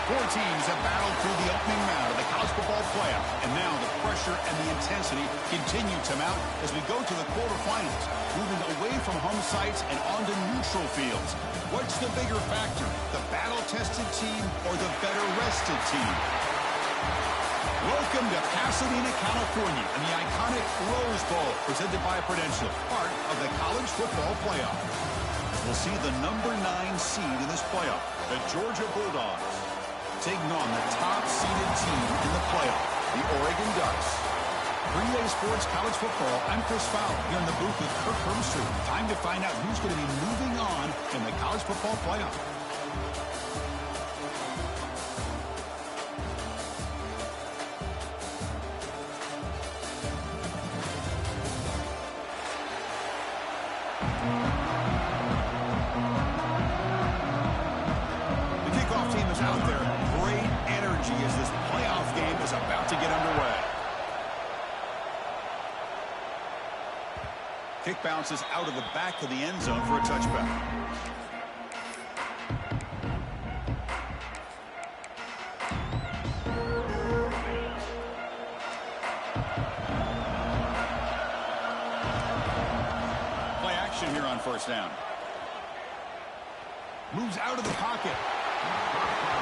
Four teams have battled through the opening round of the college football playoff, and now the pressure and the intensity continue to mount as we go to the quarterfinals, moving away from home sites and onto neutral fields. What's the bigger factor, the battle-tested team or the better-rested team? Welcome to Pasadena, California, and the iconic Rose Bowl, presented by Prudential, part of the college football playoff. We'll see the number 9 seed in this playoff, the Georgia Bulldogs, taking on the top-seeded team in the playoff, the Oregon Ducks. For EA Sports College Football, I'm Chris Fowler here in the booth with Kirk Herbstreit. Time to find out who's going to be moving on in the college football playoff. Kick bounces out of the back of the end zone for a touchback. Play action here on first down. Moves out of the pocket.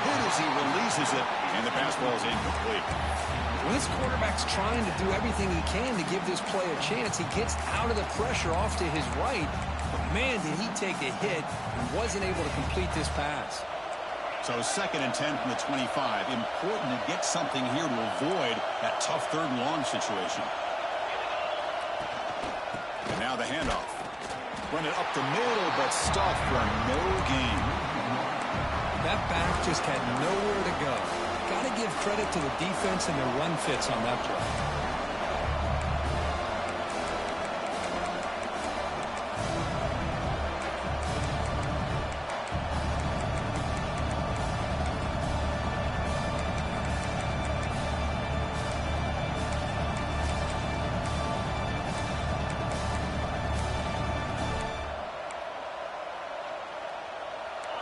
Hit as he releases it, and the pass ball is incomplete. When this quarterback's trying to do everything he can to give this play a chance, he gets out of the pressure off to his right. But, man, did he take a hit and wasn't able to complete this pass. So 2nd and 10 from the 25. Important to get something here to avoid that tough 3rd and long situation. And now the handoff. Run it up the middle, but stuffed for no gain. That back just had nowhere to go. Got to give credit to the defense and their run fits on that play.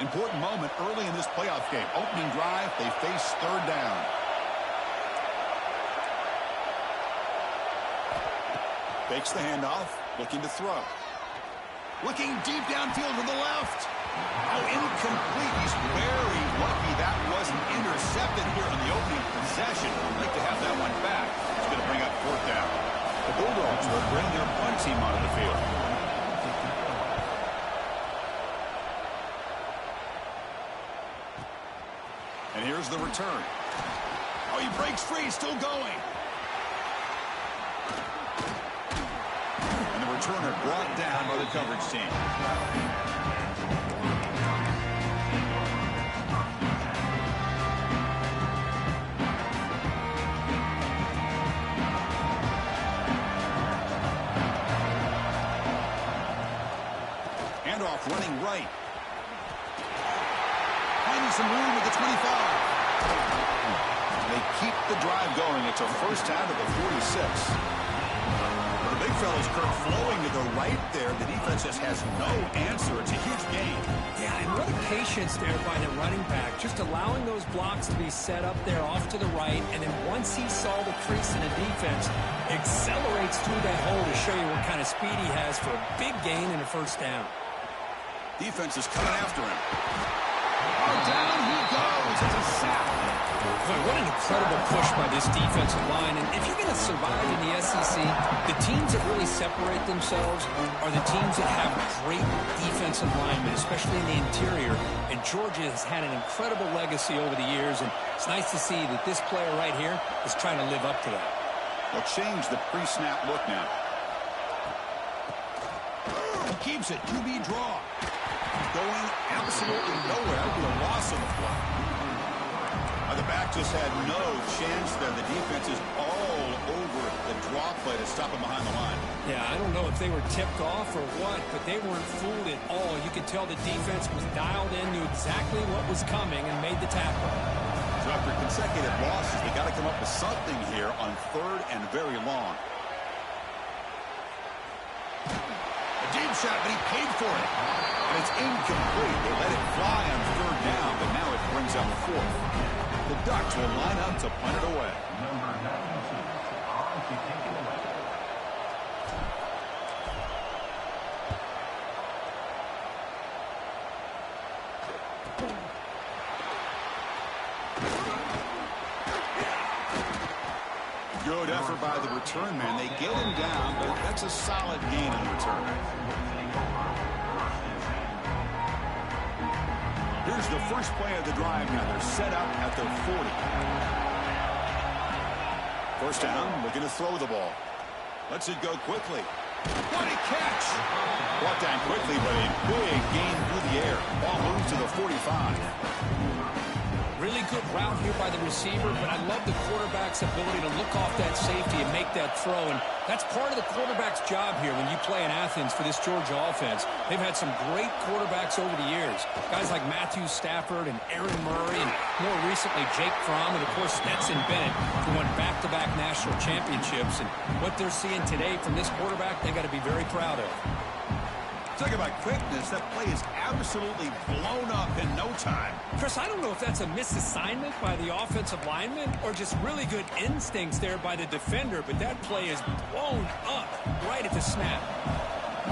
Important moment early in this playoff game. Opening drive, they face 3rd down. Fakes the handoff, looking to throw. Looking deep downfield to the left. Oh, incomplete. He's very lucky that wasn't intercepted here on the opening possession. I'd like to have that one back. It's going to bring up 4th down. The Bulldogs will bring their punt team onto the field. And here's the return. Oh, he breaks free, still going. And the returner brought down by the coverage team. Handoff running right. Finding some room at the 25. They keep the drive going. It's a first down to the 46. The big fella's Kirk flowing to the right there. The defense just has no answer. It's a huge gain. Yeah, and what a patience there by the running back. Just allowing those blocks to be set up there off to the right. And then once he saw the crease in the defense, accelerates through that hole to show you what kind of speed he has for a big gain and a first down. Defense is coming after him. Oh, down he goes. It's a sack. Boy, what an incredible push by this defensive line. And if you're going to survive in the SEC, the teams that really separate themselves are the teams that have great defensive linemen, especially in the interior. And Georgia has had an incredible legacy over the years, and it's nice to see that this player right here is trying to live up to that. They'll change the pre-snap look now. He keeps it. QB draw. Going absolutely nowhere. That would be a loss on the play. The back just had no chance there. The defense is all over the draw play to stop him behind the line. Yeah, I don't know if they were tipped off or what, but they weren't fooled at all. You could tell the defense was dialed in, knew exactly what was coming, and made the tackle. So after consecutive losses, they got to come up with something here on 3rd and very long. A deep shot, but he paid for it. And it's incomplete. They let it fly on 3rd down, but now it brings up 4th. The Ducks will line up to punt it away. Good effort by the return man. They get him down, but that's a solid gain on return. Here's the first play of the drive now. They're set up at their 40. First down, looking to throw the ball. Lets it go quickly. What a catch! Brought down quickly, but a big gain through the air. Ball moves to the 45. Really good route here by the receiver, but I love the quarterback's ability to look off that safety and make that throw. And that's part of the quarterback's job here when you play in Athens for this Georgia offense. They've had some great quarterbacks over the years. Guys like Matthew Stafford and Aaron Murray, and more recently Jake Fromm, and of course Stetson Bennett, who won back-to-back national championships. And what they're seeing today from this quarterback, they got to be very proud of. Talk about quickness. That play is absolutely blown up in no time. Chris, I don't know if that's a misassignment by the offensive lineman or just really good instincts there by the defender, but that play is blown up right at the snap.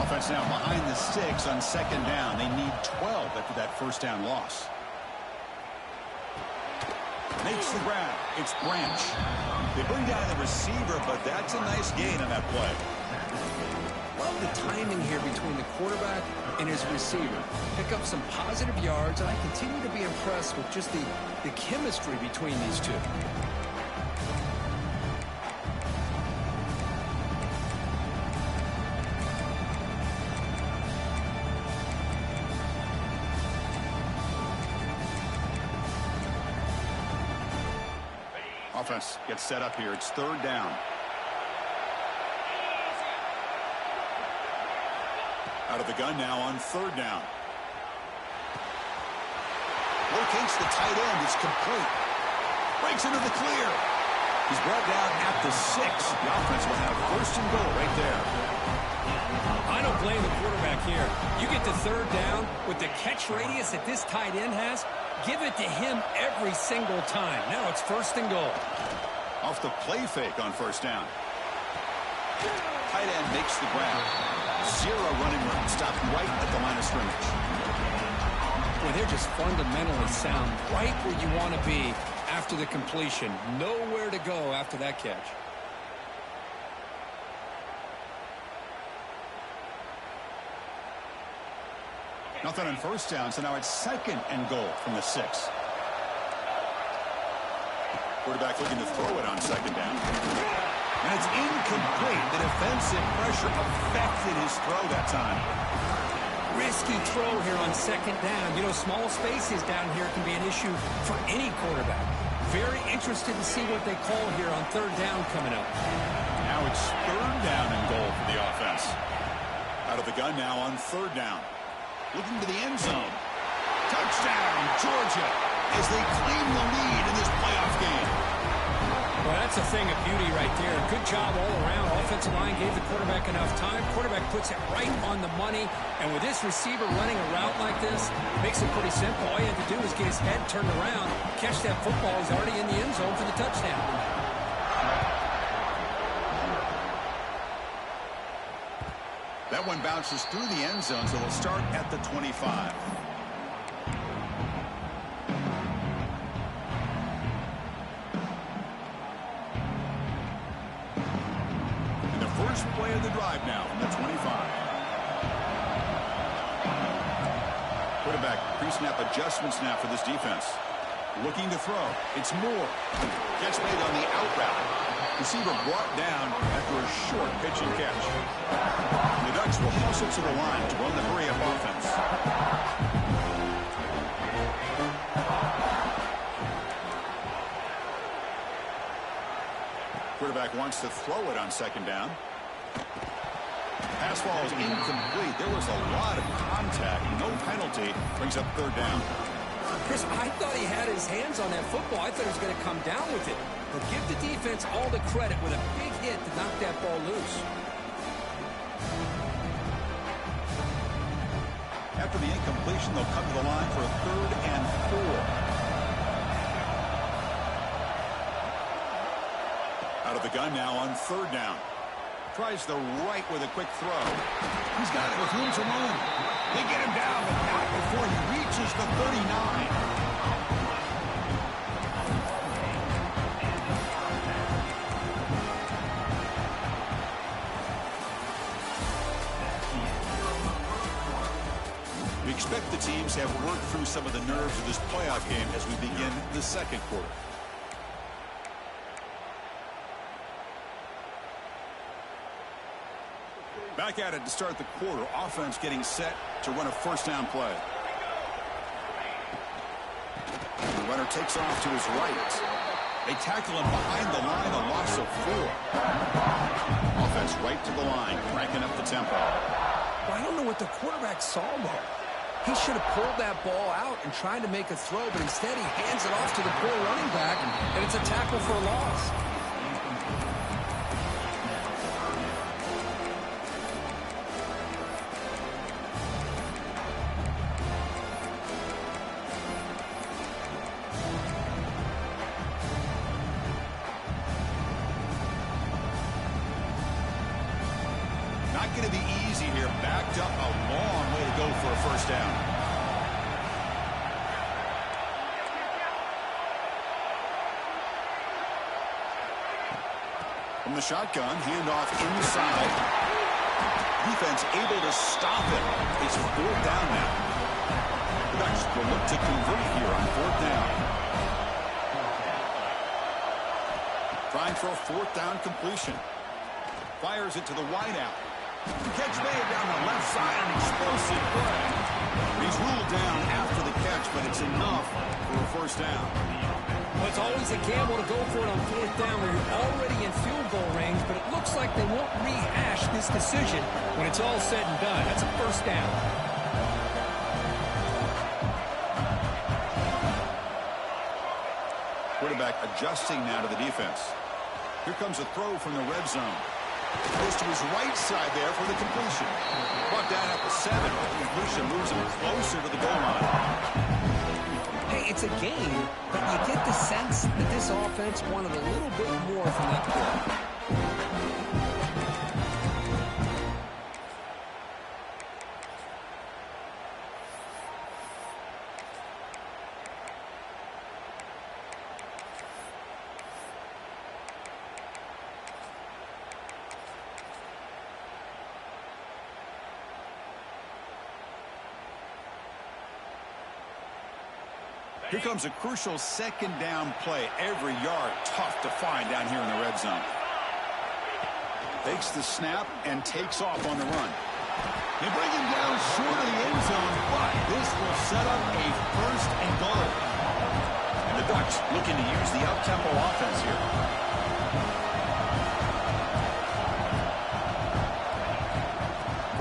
Offense now behind the 6 on second down. They need 12 after that first down loss. Makes the grab. It's Branch. They bring down the receiver, but that's a nice gain on that play. Love the timing here between the quarterback and his receiver. Pick up some positive yards, and I continue to be impressed with just the chemistry between these two. Offense gets set up here. It's third down. Out of the gun now on third down. Locates the tight end. It's complete. Breaks into the clear. He's brought down at the 6. The offense will have first and goal right there. I don't blame the quarterback here. You get to third down with the catch radius that this tight end has, give it to him every single time. Now it's first and goal. Off the play fake on first down. Tight end makes the grab. 0 running room. Stopped right at the line of scrimmage. Well, they're just fundamentally sound right where you want to be after the completion. Nowhere to go after that catch. Nothing on first down, so now it's second and goal from the 6. Quarterback looking to throw it on second down. And it's incomplete. The defensive pressure affected his throw that time. Risky throw here on second down. You know, small spaces down here can be an issue for any quarterback. Very interested to see what they call here on third down coming up. Now it's third down and goal for the offense. Out of the gun now on third down. Looking to the end zone. Touchdown, Georgia, as they claim the lead in this playoff game. Well, that's a thing of beauty right there. Good job all around. Offensive line gave the quarterback enough time. Quarterback puts it right on the money. And with this receiver running a route like this, it makes it pretty simple. All you have to do is get his head turned around, catch that football. He's already in the end zone for the touchdown. That one bounces through the end zone, so it'll start at the 25. First play of the drive now from the 25. Quarterback pre-snap adjustment snap for this defense. Looking to throw. It's Moore. Catch made on the out route. Receiver brought down after a short pitch and catch. The Ducks will hustle to the line to run the hurry-up offense. Quarterback wants to throw it on second down. Pass ball is incomplete. There was a lot of contact. No penalty. Brings up third down. Chris, I thought he had his hands on that football. I thought he was going to come down with it. But give the defense all the credit with a big hit to knock that ball loose. After the incompletion, they'll come to the line for a 3rd and 4. of the gun now on 3rd down. Tries the right with a quick throw. He's got it with room to run. They get him down, but not before he reaches the 39. We expect the teams have worked through some of the nerves of this playoff game as we begin the 2nd quarter. Back at it to start the quarter. Offense getting set to run a 1st down play. The runner takes off to his right. They tackle him behind the line, a loss of 4. Offense right to the line, cranking up the tempo. Well, I don't know what the quarterback saw there. He should have pulled that ball out and tried to make a throw, but instead he hands it off to the poor running back, and it's a tackle for a loss. Not going to be easy here. Backed up a long way to go for a 1st down. From the shotgun, handoff inside. Defense able to stop it. It's 4th down now. The Ducks will look to convert here on 4th down. Trying for a 4th down completion. Fires it to the wideout. Catch made down the left side, an explosive play. He's ruled down after the catch, but it's enough for a 1st down. Well, it's always a gamble to go for it on 4th down where you're already in field goal range, but it looks like they won't rehash this decision when it's all said and done. That's a 1st down. Quarterback adjusting now to the defense. Here comes a throw from the red zone. Goes to his right side there for the completion. Brought down at the 7. The completion moves him closer to the goal line. Hey, it's a game, but you get the sense that this offense wanted a little bit more from that play. Here comes a crucial 2nd down play. Every yard tough to find down here in the red zone. Takes the snap and takes off on the run. They bring him down short of the end zone, but this will set up a 1st and goal. And the Ducks looking to use the up-tempo offense here.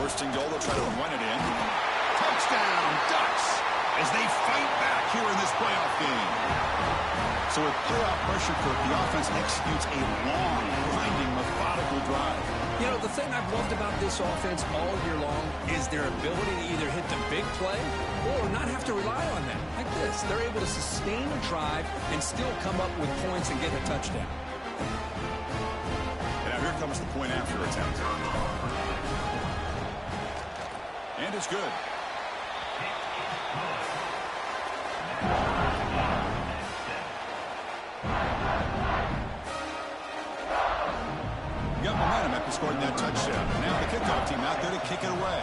1st and goal, they'll try to run it in. Touchdown, Ducks, as they fight back here in this playoff game. So with playoff pressure, Kirk, the offense executes a long, grinding, methodical drive. You know, the thing I've loved about this offense all year long is their ability to either hit the big play or not have to rely on that. Like this, they're able to sustain a drive and still come up with points and get a touchdown. And now here comes the point after attempt. And it's good. Got momentum after scoring that touchdown. Now the kickoff team out there to kick it away.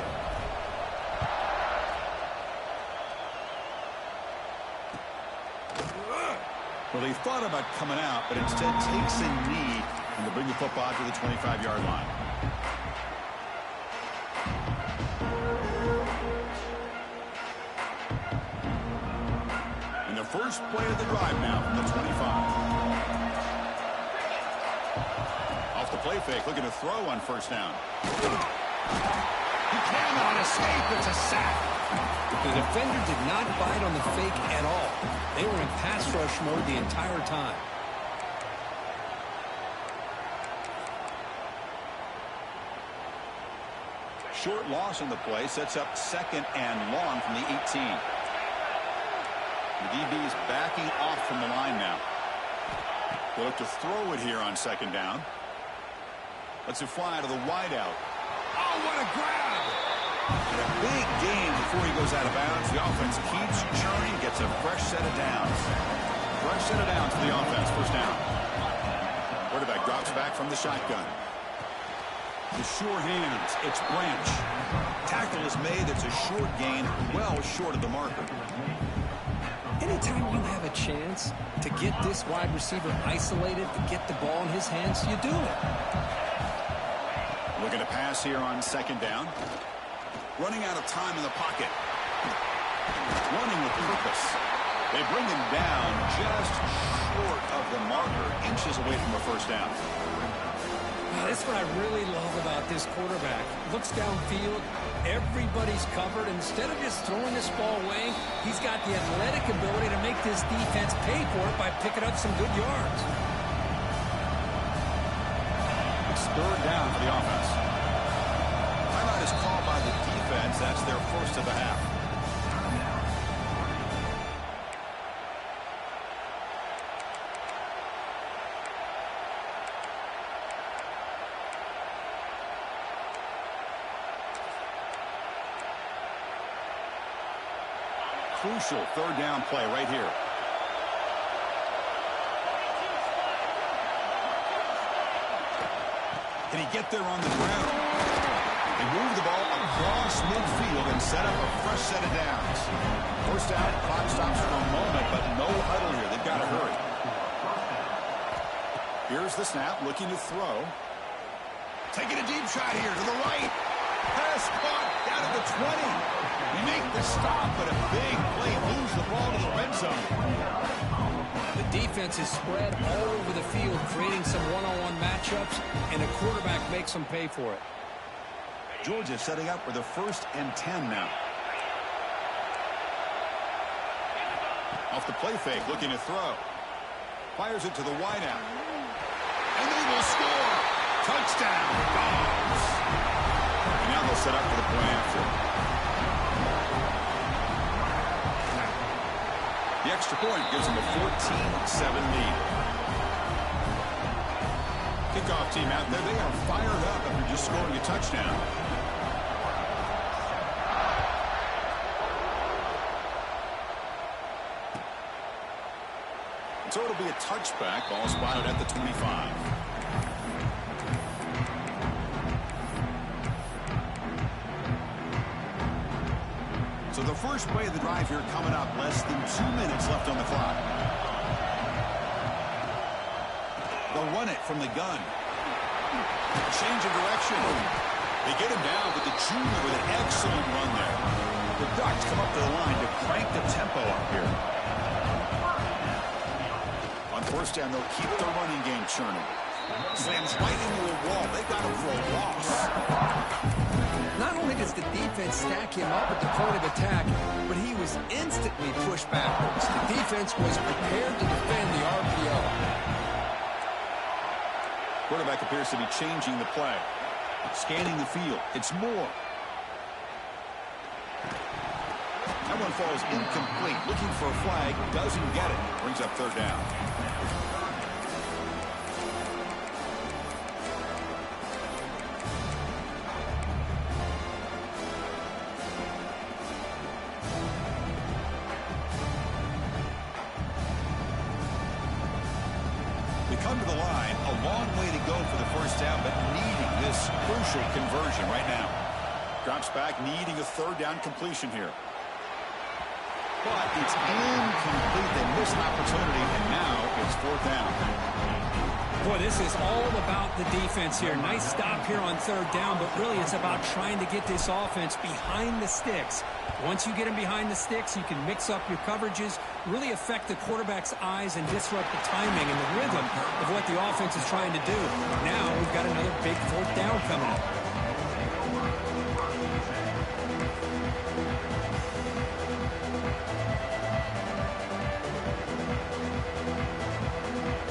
Well, they thought about coming out, but instead takes a knee and to bring the football to the 25-yard line. And the first play of the drive now from the 25. Off the play fake, looking to throw on 1st down. He cannot escape. It's a sack. The defender did not bite on the fake at all. They were in pass rush mode the entire time. Short loss on the play sets up 2nd and long from the 18. The DB is backing off from the line now. They look to throw it here on second down. Lets it fly to the wideout. Oh, what a grab! And a big gain before he goes out of bounds. The offense keeps churning, gets a fresh set of downs. Fresh set of downs for the offense. First down. Quarterback drops back from the shotgun. The sure hands. It's Branch. Tackle is made. It's a short gain, well short of the marker. Anytime you have a chance to get this wide receiver isolated, to get the ball in his hands, you do it. Looking to pass here on second down. Running out of time in the pocket. Running with purpose. They bring him down just short of the marker, inches away from a first down. That's what I really love about this quarterback. Looks downfield, everybody's covered. Instead of just throwing this ball away, he's got the athletic ability to make this defense pay for it by picking up some good yards. It's third down for the offense. Timeout is called by the defense. That's their first of the half. Crucial third down play right here. Can he get there on the ground? They move the ball across midfield and set up a fresh set of downs. First down, clock stops for a moment, but no huddle here. They've got to hurry. Here's the snap, looking to throw. Taking a deep shot here to the right. Pass caught down at the 20. They make the stop, but a big play moves the ball to the red zone. The defense is spread all over the field, creating some one-on-one matchups, and the quarterback makes them pay for it. Georgia setting up for the 1st and 10 now. Off the play fake, looking to throw. Fires it to the wideout. And they will score. Touchdown, Dogs. And now they'll set up for the point after. The extra point gives them a 14-7 lead. Kickoff team out there, they are fired up after just scoring a touchdown. So it'll be a touchback, ball spotted at the 25. So the first play of the drive here coming up, less than 2 minutes left on the clock. They'll run it from the gun. Change of direction. They get him down, but the junior with an excellent run there. The Ducks come up to the line to crank the tempo up here. On first down, they'll keep the running game churning. Slams right into a wall. They got him for a loss. Not only does the defense stack him up at the point of attack, but he was instantly pushed backwards. The defense was prepared to defend the RPO. Quarterback appears to be changing the play. Scanning the field. It's Moore. That one falls incomplete. Looking for a flag. Doesn't get it. Brings up third down. Come to the line, a long way to go for the first down, but needing this crucial conversion right now. Drops back, needing a third down completion here. But it's incomplete. They miss an opportunity, and now it's fourth down. Boy, this is all about the defense here. Nice stop here on third down, but really it's about trying to get this offense behind the sticks. Once you get them behind the sticks, you can mix up your coverages, really affect the quarterback's eyes and disrupt the timing and the rhythm of what the offense is trying to do. Now we've got another big fourth down coming up.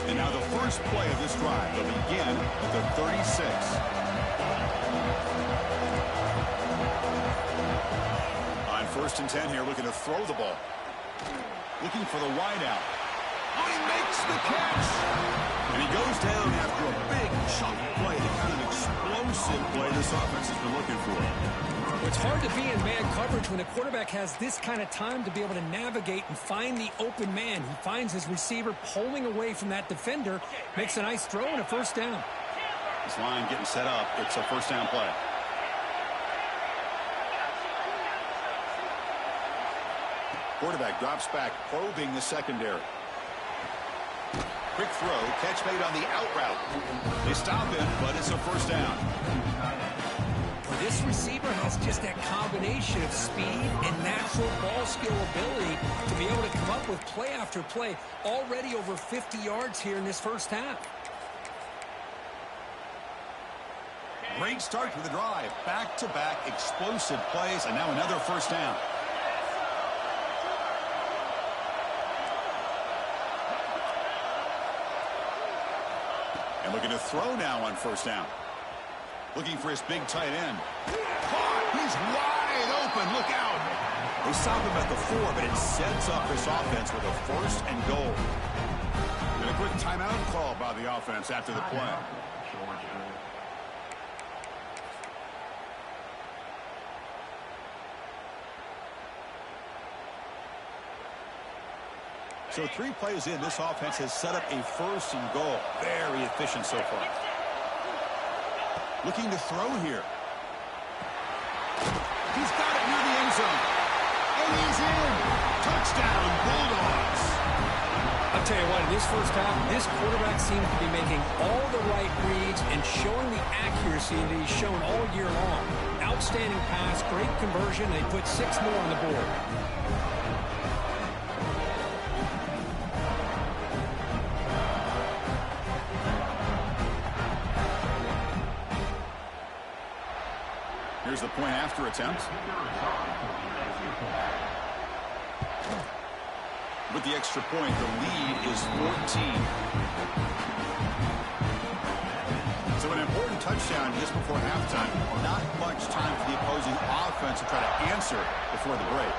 And now the first play of this drive will begin at the 36. First and 10 here, looking to throw the ball. Looking for the wideout. Oh, he makes the catch. goes down after a big chunk play, the kind of explosive play this offense has been looking for. It's hard to be in man coverage when a quarterback has this kind of time to be able to navigate and find the open man. He finds his receiver pulling away from that defender, makes a nice throw and a first down. This line getting set up. It's a first down play. Quarterback drops back, probing the secondary. Quick throw, catch made on the out route. They stop him, but it's a first down. This receiver has just that combination of speed and natural ball skill ability to be able to come up with play after play, already over 50 yards here in this first half. Great start to the drive. Back-to-back explosive plays, and now another first down. And looking to throw now on first down. Looking for his big tight end. Caught! He's wide open. Look out! They stop him at the 4, but it sets up this offense with a first and goal. And a quick timeout call by the offense after the play. So 3 plays in, this offense has set up a first and goal. Very efficient so far. Looking to throw here. He's got it near the end zone. And he's in. Touchdown, Bulldogs. I'll tell you what, in this first half, this quarterback seems to be making all the right reads and showing the accuracy that he's shown all year long. Outstanding pass, great conversion. They put 6 more on the board. Here's the point after attempt. With the extra point, the lead is 14. So an important touchdown just before halftime. Not much time for the opposing offense to try to answer before the break.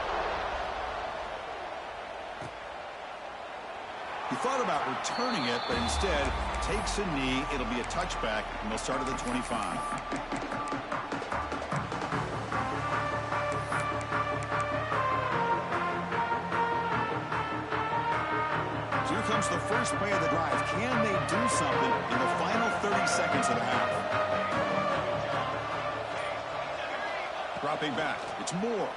He thought about returning it, but instead takes a knee. It'll be a touchback, and they'll start at the 25. Comes the first play of the drive. Can they do something in the final 30 seconds of the half? Dropping back. It's Moore.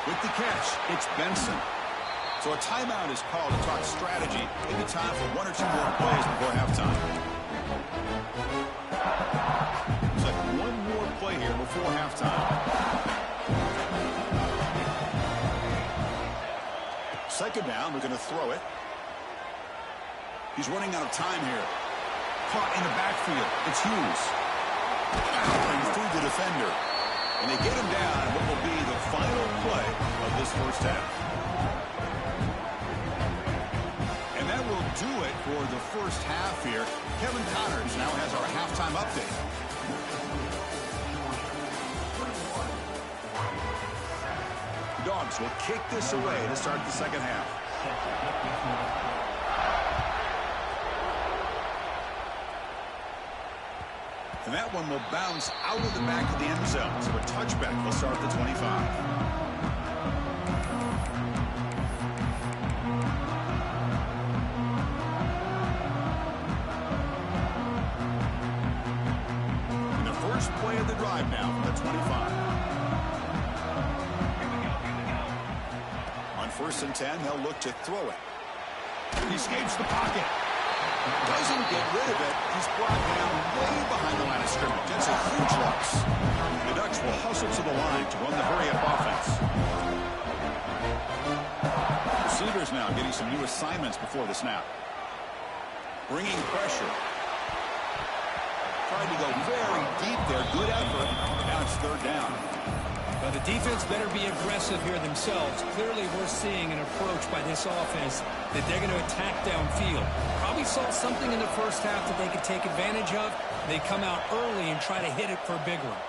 With the catch, it's Benson. So a timeout is called to talk strategy. Maybe time for 1 or 2 more plays before halftime. Looks like 1 more play here before halftime. Second down, we're going to throw it. He's running out of time here. Caught in the backfield. It's Hughes. Battling through the defender. And they get him down in what will be the final play of this first half. And that will do it for the first half here. Kevin Connors now has our halftime update. Dogs will kick this away to start the second half. And that one will bounce out of the back of the end zone. So a touchback will start at the 25. And the first play of the drive now from the 25. First and 10, they'll look to throw it. He escapes the pocket. Doesn't get rid of it. He's brought down way behind the line of scrimmage. That's a huge loss. The Ducks will hustle to the line to run the hurry-up offense. Receivers now getting some new assignments before the snap. Bringing pressure. Tried to go very deep there. Good effort. Now it's third down. Well, the defense better be aggressive here themselves. Clearly, we're seeing an approach by this offense that they're going to attack downfield. Probably saw something in the first half that they could take advantage of. They come out early and try to hit it for a big one.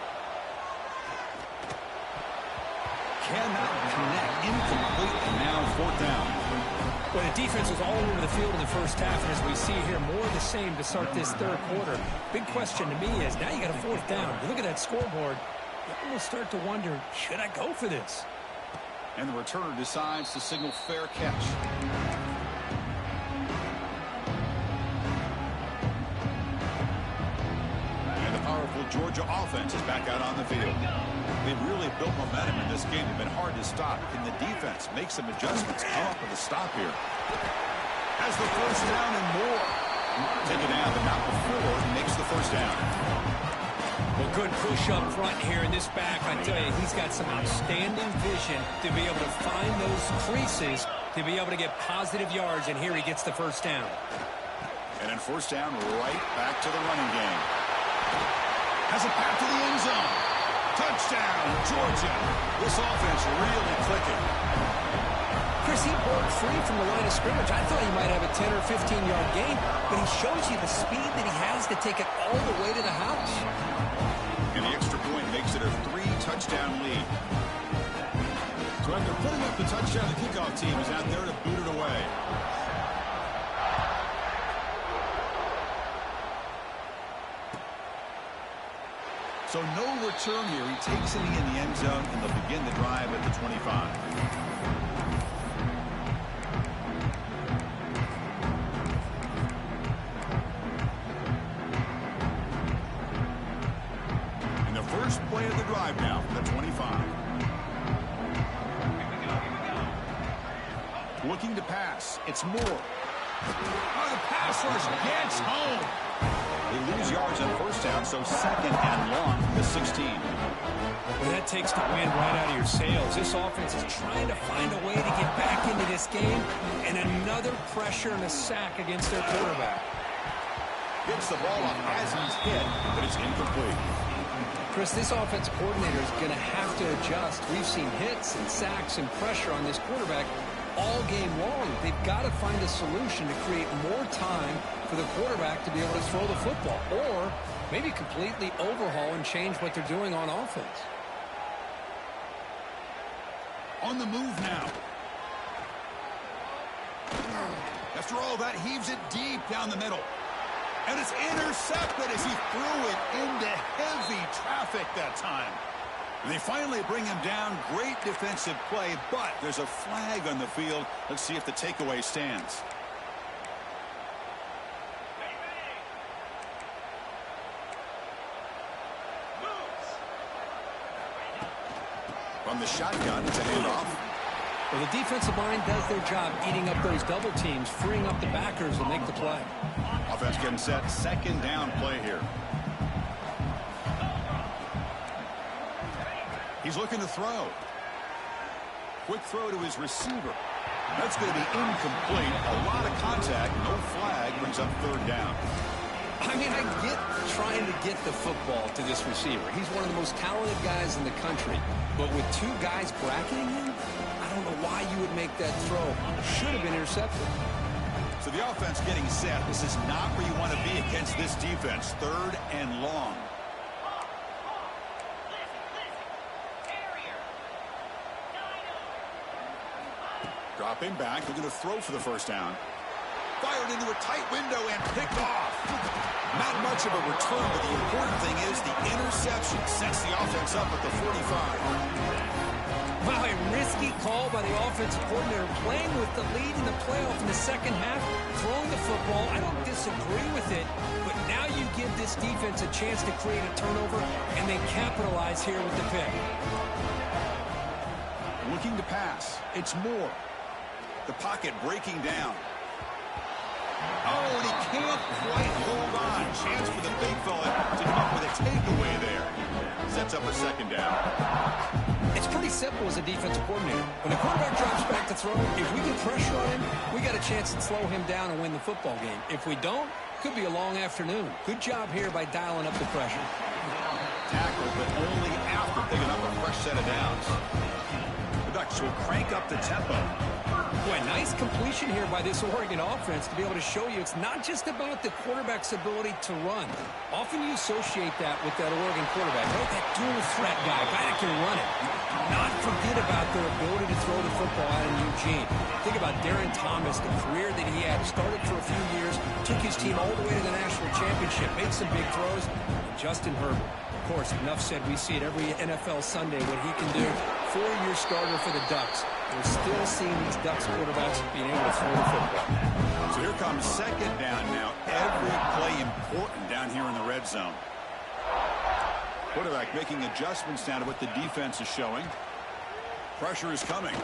Cannot connect. Incomplete, and now fourth down. Well, But the defense was all over the field in the first half, and as we see here, more of the same to start this third quarter. Big question to me is, now you got a fourth down. You look at that scoreboard, you almost start to wonder, should I go for this? And the returner decides to signal fair catch. And the powerful Georgia offense is back out on the field. They've really built momentum in this game. They've been hard to stop. Can the defense make some adjustments, come up with a stop here? Has the first down and more. Take it down, but not before he makes the first down. Well, good push up front here in this back. I tell you, he's got some outstanding vision to be able to find those creases, to be able to get positive yards, and here he gets the first down. And then first down, right back to the running game. Has it back to the end zone. Touchdown, Georgia. This offense really clicking. Chris, he broke free from the line of scrimmage. I thought he might have a 10 or 15-yard gain, but he shows you the speed that he has to take it all the way to the house. And the extra point makes it a 3-touchdown lead. So after putting up the touchdown, the kickoff team is out there to boot it away. So no return here. He takes it in the end zone, and they'll begin the drive at the 25. And the first play of the drive now from the 25. Looking to pass. It's Moore. Oh, the pass rush gets home. They lose yards on first down, so second and long from the 16. Well, that takes the wind right out of your sails. This offense is trying to find a way to get back into this game, and another pressure and a sack against their quarterback. Gets the ball up as he's hit, but it's incomplete. Chris, this offense coordinator is going to have to adjust. We've seen hits and sacks and pressure on this quarterback all game long. They've got to find a solution to create more time for the quarterback to be able to throw the football, or maybe completely overhaul and change what they're doing on offense. On the move now. After all that, heaves it deep down the middle. And it's intercepted as he threw it into heavy traffic that time. And they finally bring him down. Great defensive play, but there's a flag on the field. Let's see if the takeaway stands. From the shotgun, it's a handoff. Well, the defensive line does their job eating up those double teams, freeing up the backers to make the play. Offense getting set. Second down play here. He's looking to throw. Quick throw to his receiver. That's going to be incomplete. A lot of contact. No flag. Brings up third down. I mean, I get trying to get the football to this receiver. He's one of the most talented guys in the country. But with two guys bracketing him, I don't know why you would make that throw. Should have been intercepted. So the offense getting set. This is not where you want to be against this defense. Third and long. Dropping back, looking to throw for the first down. Fired into a tight window and picked off. Not much of a return, but the important thing is the interception sets the offense up at the 45. Wow, a risky call by the offensive coordinator, playing with the lead in the playoff in the second half, throwing the football. I don't disagree with it, but now you give this defense a chance to create a turnover, and they capitalize here with the pick. Looking to pass. It's Moore. The pocket breaking down. Oh, and he can't quite hold on. Chance for the big fella to come up with a takeaway there. Sets up a second down. It's pretty simple as a defensive coordinator. When the quarterback drops back to throw, if we get pressure on him, we got a chance to slow him down and win the football game. If we don't, could be a long afternoon. Good job here by dialing up the pressure. Tackle, but only after picking up a fresh set of downs. The Ducks will crank up the tempo. Boy, nice completion here by this Oregon offense to be able to show you it's not just about the quarterback's ability to run. Often you associate that with that Oregon quarterback, right? That dual threat guy that can run it. not forget about their ability to throw the football out in Eugene. Think about Darren Thomas, the career that he had. Started for a few years, took his team all the way to the national championship, made some big throws. And Justin Herbert, of course, enough said, we see it every NFL Sunday what he can do. 4-year starter for the Ducks. We're still seeing these Ducks quarterbacks being able to throw the football. So here comes second down now. Every play important down here in the red zone. Quarterback making adjustments now to what the defense is showing. Pressure is coming.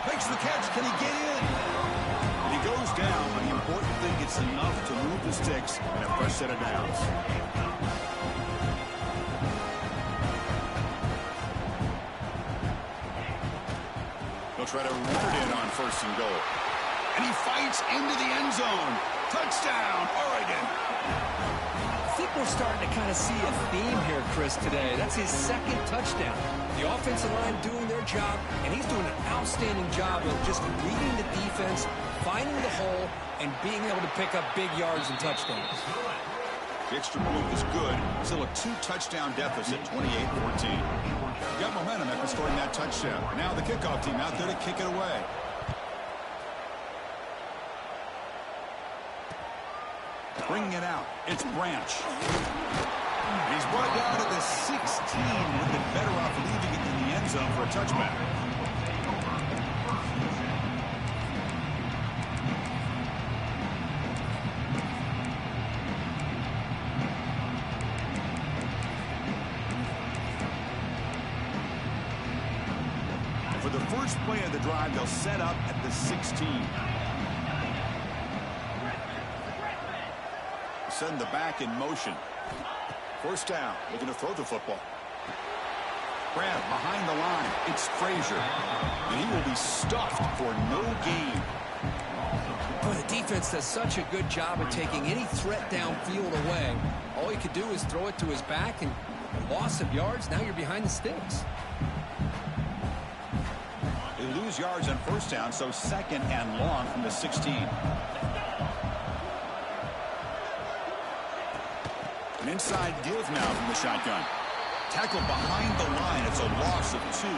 Makes the catch. Can he get in? And he goes down, but the important thing, it's enough to move the sticks and a fresh set of downs. He'll try to run it in on first and goal. And he fights into the end zone. Touchdown, Oregon. I think we're starting to kind of see a theme here, Chris, today. That's his second touchdown. The offensive line doing their job, and he's doing an outstanding job of just reading the defense, finding the hole, and being able to pick up big yards and touchdowns. The extra point is good. Still a 2-touchdown deficit, 28-14. Got momentum after scoring that touchdown. Now the kickoff team out there to kick it away. Bringing it out, it's Branch. And he's brought down to the 16. Would have been better off leaving it in the end zone for a touchback. And for the first play of the drive, they'll set up at the 16. Send the back in motion. First down, looking to throw the football. Grab behind the line. It's Frazier. And he will be stuffed for no gain. Boy, the defense does such a good job of taking any threat downfield away. All he could do is throw it to his back, and a loss of yards, now you're behind the sticks. They lose yards on first down, so second and long from the 16. An inside give now from the shotgun. Tackled behind the line. It's a loss of 2.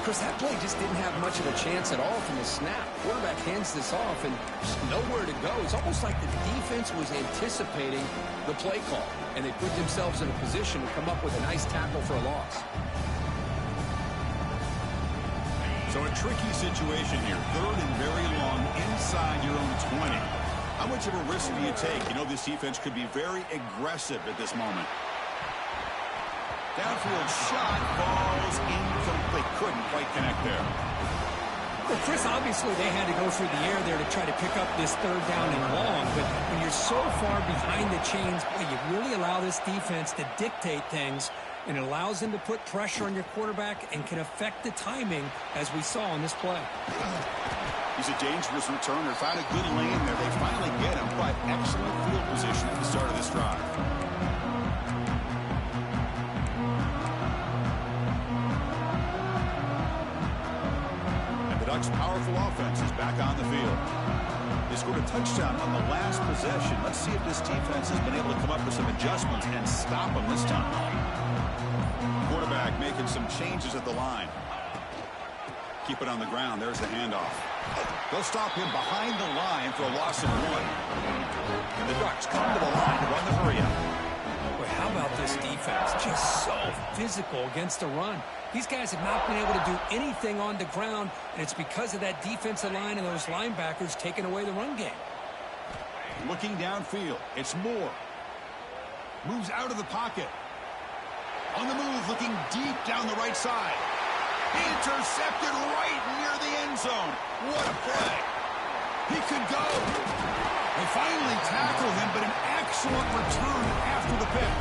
Chris, that play just didn't have much of a chance at all from the snap. Quarterback hands this off and just nowhere to go. It's almost like the defense was anticipating the play call, and they put themselves in a position to come up with a nice tackle for a loss. So a tricky situation here. Third and very long inside your own 20. How much of a risk do you take? You know this defense could be very aggressive at this moment. Downfield shot falls incomplete. Couldn't quite connect there. Well, Chris, obviously they had to go through the air there to try to pick up this third down and long, but when you're so far behind the chains, boy, you really allow this defense to dictate things, and it allows them to put pressure on your quarterback and can affect the timing, as we saw on this play. He's a dangerous returner. Found a good lane there. They finally get him, but excellent field position at the start of this drive. And the Ducks' powerful offense is back on the field. They scored a touchdown on the last possession. Let's see if this defense has been able to come up with some adjustments and stop them this time. Quarterback making some changes at the line. Keep it on the ground. There's the handoff. They'll stop him behind the line for a loss of 1. And the Ducks come to the line to run the hurry up. Boy, how about this defense? Just so physical against the run. These guys have not been able to do anything on the ground, and it's because of that defensive line and those linebackers taking away the run game. Looking downfield. It's Moore. Moves out of the pocket. On the move, looking deep down the right side. Intercepted right near the end zone. What a play. He could go. They finally tackle him, but an excellent return after the pick.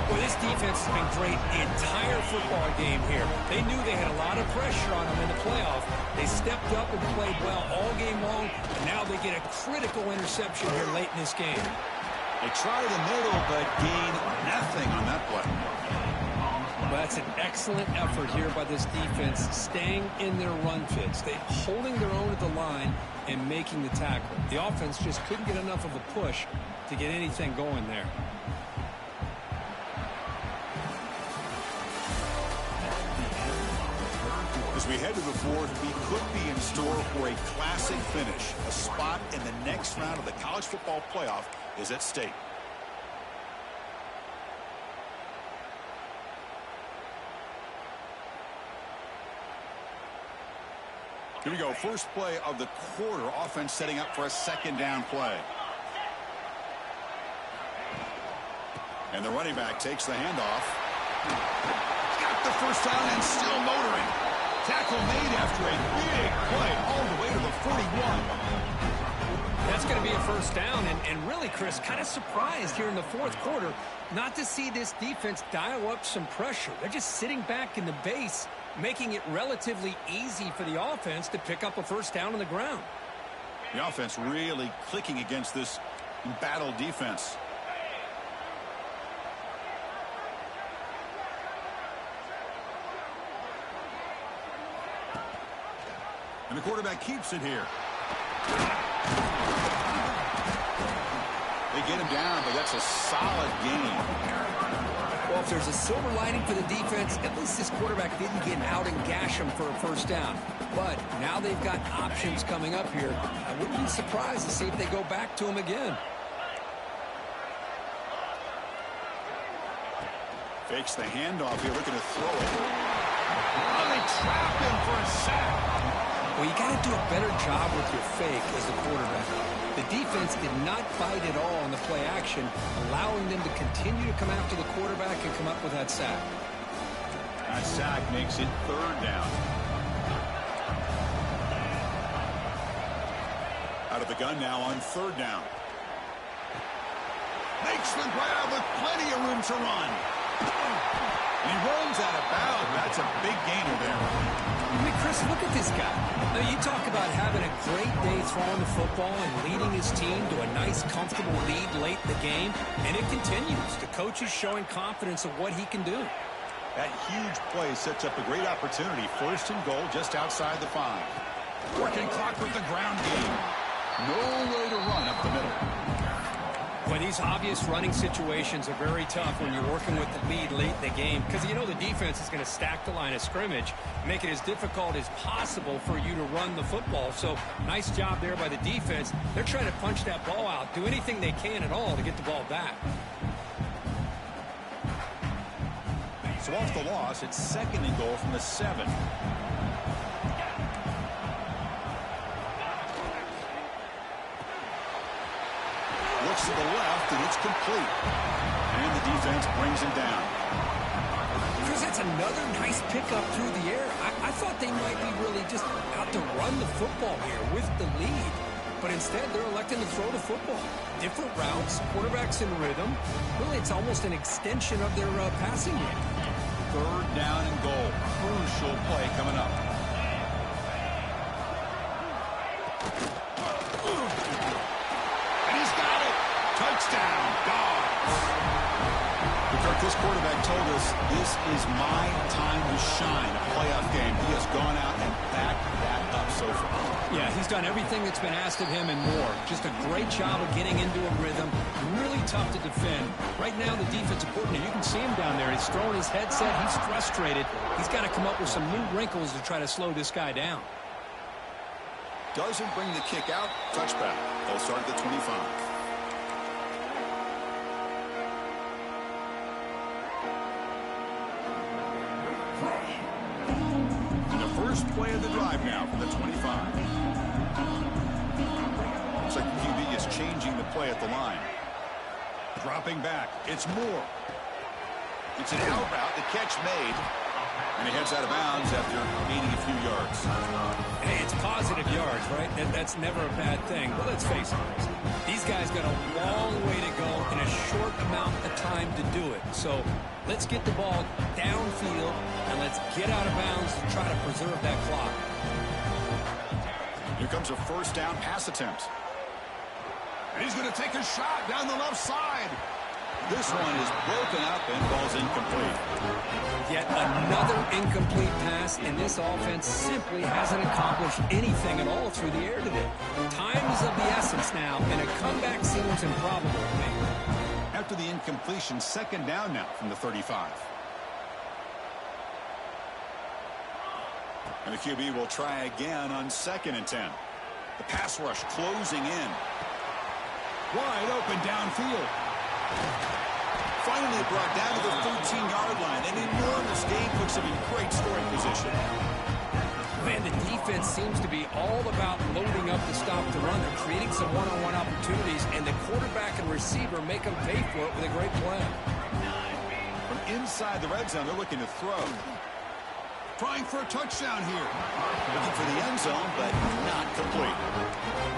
Well, this defense has been great the entire football game here. They knew they had a lot of pressure on them in the playoff. They stepped up and played well all game long, and now they get a critical interception here late in this game. They tried the middle, but gained nothing on that play. Well, that's an excellent effort here by this defense, staying in their run fits. They holding their own at the line and making the tackle. The offense just couldn't get enough of a push to get anything going there. As we head to the fourth, we could be in store for a classic finish. A spot in the next round of the college football playoff is at stake. Here we go. First play of the quarter. Offense setting up for a second down play. And the running back takes the handoff. Got the first down and still motoring. Tackle made after a big play all the way to the 41. That's going to be a first down. And really, Chris, kind of surprised here in the fourth quarter not to see this defense dial up some pressure. They're just sitting back in the base, making it relatively easy for the offense to pick up a first down on the ground. The offense really clicking against this embattled defense. And the quarterback keeps it here. They get him down, but that's a solid game. Well, if there's a silver lining for the defense, at least this quarterback didn't get out and gash him for a first down. But now they've got options coming up here. I wouldn't be surprised to see if they go back to him again. Fakes the handoff here, looking to throw it. Oh, they trap him for a sack. Well, you got to do a better job with your fake as a quarterback. The defense did not bite at all on the play action, allowing them to continue to come after the quarterback and come up with that sack. That sack makes it third down. Out of the gun now on third down. Makes the grab with plenty of room to run. And he rolls out of bounds. That's a big gainer there. I mean, Chris, look at this guy. Now, you talk about having a great day throwing the football and leading his team to a nice, comfortable lead late in the game, and it continues. The coach is showing confidence of what he can do. That huge play sets up a great opportunity. First and goal just outside the 5. Working clock with the ground game. No way to run up the middle. Well, these obvious running situations are very tough when you're working with the lead late in the game because you know the defense is going to stack the line of scrimmage, make it as difficult as possible for you to run the football. So nice job there by the defense. They're trying to punch that ball out, do anything they can at all to get the ball back. So off the loss, it's second and goal from the 7. Looks to the left, and it's complete. And the defense brings him down. Chris, that's another nice pickup through the air. I thought they might be really just out to run the football here with the lead. But instead, they're electing to throw the football. Different routes, quarterbacks in rhythm. Really, it's almost an extension of their passing game. Third down and goal. Crucial play coming up. Touchdown, Dogs. This quarterback told us this is my time to shine, a playoff game. He has gone out and backed that up so far. Yeah, he's done everything that's been asked of him and more. Just a great job of getting into a rhythm. Really tough to defend. Right now, the defensive coordinator, you can see him down there. He's throwing his headset. He's frustrated. He's got to come up with some new wrinkles to try to slow this guy down. Doesn't bring the kick out. Touchback. They'll start at the 25. First play of the drive now from the 25. Looks like the QB is changing the play at the line. Dropping back. It's Moore. It's an out route. The catch made. And he heads out of bounds after gaining a few yards. Hey, it's positive yards, right? That's never a bad thing. But let's face it, these guys got a long way to go in a short amount of time to do it. So let's get the ball downfield and let's get out of bounds to try to preserve that clock. Here comes a first down pass attempt. And he's going to take a shot down the left side. This one is broken up and ball's incomplete. Yet another incomplete pass, and this offense simply hasn't accomplished anything at all through the air today. Time is of the essence now, and a comeback seems improbable to me. After the incompletion, second down now from the 35. And the QB will try again on 2nd and 10. The pass rush closing in. Wide open downfield. Finally brought down to the 13-yard line. An enormous gain puts him in great scoring position. Man, the defense seems to be all about loading up to stop the run. They're creating some one-on-one opportunities, and the quarterback and receiver make them pay for it with a great play. From inside the red zone, they're looking to throw. Trying for a touchdown here. Looking for the end zone, but not complete.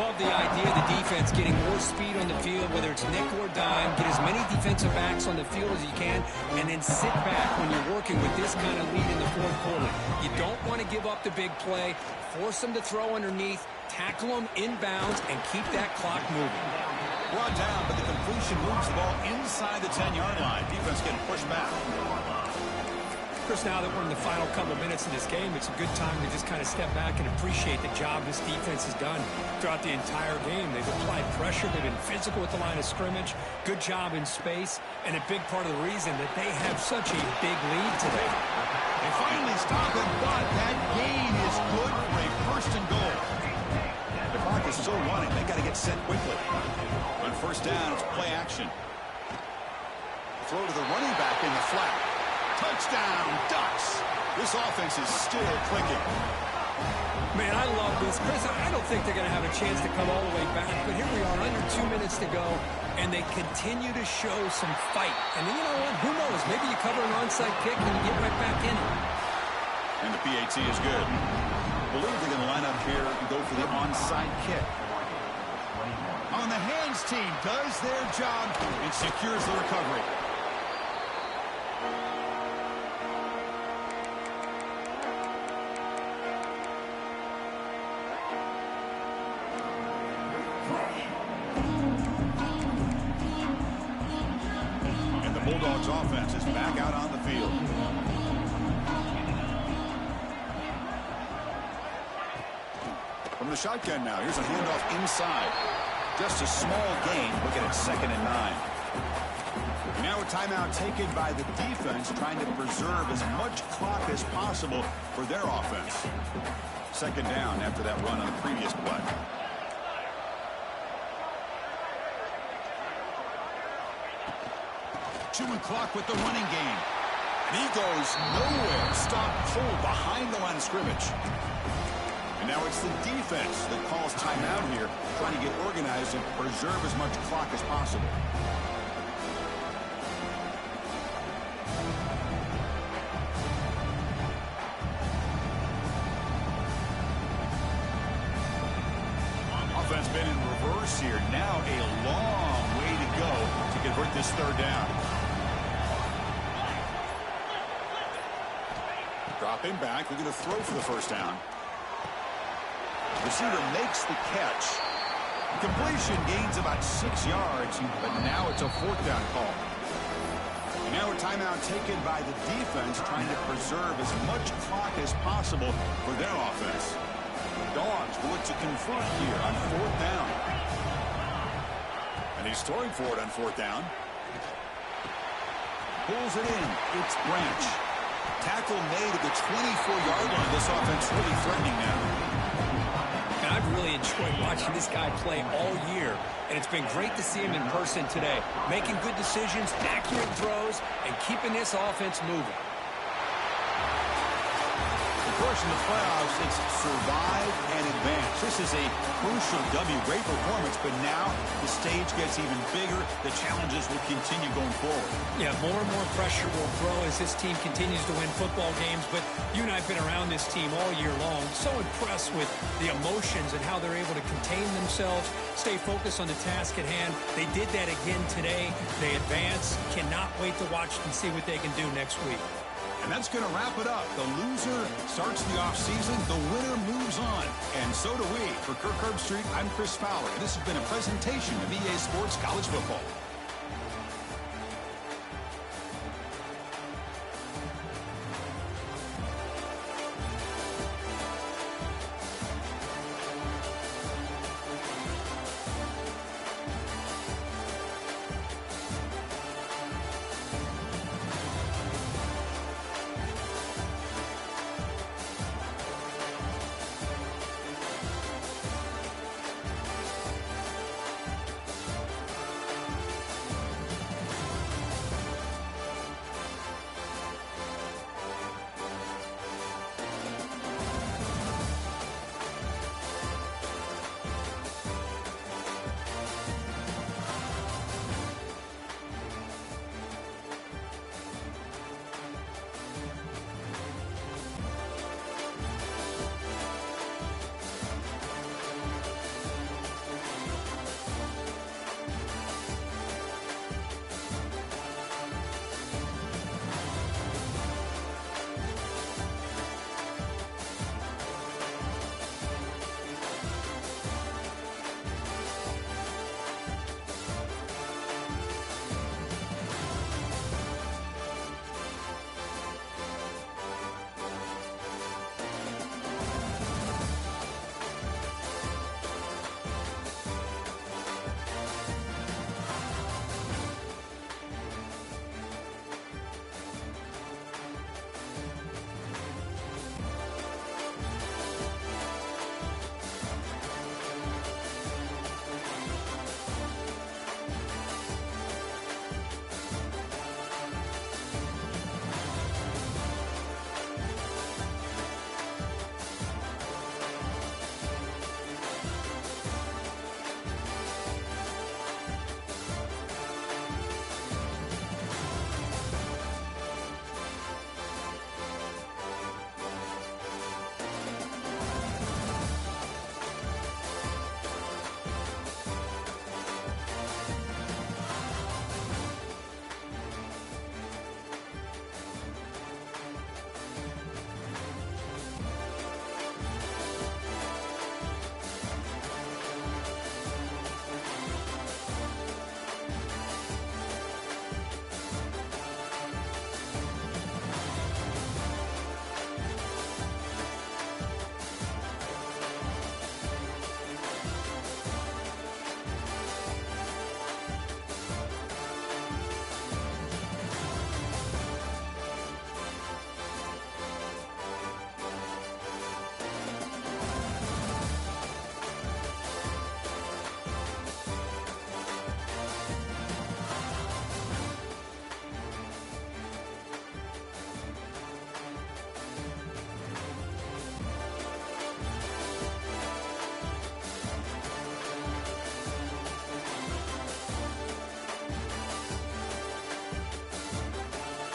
Love the idea of the defense getting more speed on the field, whether it's nickel or dime. Get as many defensive backs on the field as you can, and then sit back when you're working with this kind of lead in the fourth quarter. You don't want to give up the big play. Force them to throw underneath, tackle them inbounds, and keep that clock moving. Brought down, but the completion moves the ball inside the 10-yard line. Defense getting pushed back. Chris, now that we're in the final couple minutes of this game, it's a good time to just kind of step back and appreciate the job this defense has done throughout the entire game. They've applied pressure. They've been physical at the line of scrimmage. Good job in space. And a big part of the reason that they have such a big lead today. They finally stop it, but that gain is good for a 1st and goal. The clock is still running. They got to get set quickly. On 1st down, it's play action. Throw to the running back in the flat. Touchdown, Ducks. This offense is still clicking. Man, I love this. Chris, I don't think they're going to have a chance to come all the way back, but here we are, under 2 minutes to go, and they continue to show some fight. And you know what? Who knows? Maybe you cover an onside kick and you get right back in it. And the PAT is good. I believe they're going to line up here and go for the onside kick. On the hands team does their job and secures the recovery. Bulldogs offense is back out on the field. From the shotgun now, here's a handoff inside. Just a small gain. Look at it, 2nd and 9. Now a timeout taken by the defense, trying to preserve as much clock as possible for their offense. 2nd down after that run on the previous play. Chewing clock with the running game. And he goes nowhere. Stop full behind the line of scrimmage. And now it's the defense that calls timeout here, trying to get organized and preserve as much clock as possible. Offense been in reverse here. Now a long way to go to convert this 3rd down. Dropping back, we're going to throw for the 1st down. Receiver makes the catch. Completion gains about 6 yards, but now it's a 4th down call. And now a timeout taken by the defense, trying to preserve as much clock as possible for their offense. Dogs will look to convert here on 4th down. And he's throwing for it on 4th down. Pulls it in. It's Branch. Tackle made at the 24-yard line. This offense really threatening now. And I've really enjoyed watching this guy play all year, and it's been great to see him in person today, making good decisions, accurate throws, and keeping this offense moving. Of course, in the playoffs, it's survive and advance. This is a crucial W. Great performance, but now the stage gets even bigger. The challenges will continue going forward. Yeah, more and more pressure will grow as this team continues to win football games, but you and I have been around this team all year long. So impressed with the emotions and how they're able to contain themselves, stay focused on the task at hand. They did that again today. They advance. Cannot wait to watch and see what they can do next week. And that's going to wrap it up. The loser starts the offseason. The winner moves on. And so do we. For Kirk Herbstreit, I'm Chris Fowler. And this has been a presentation of EA Sports College Football.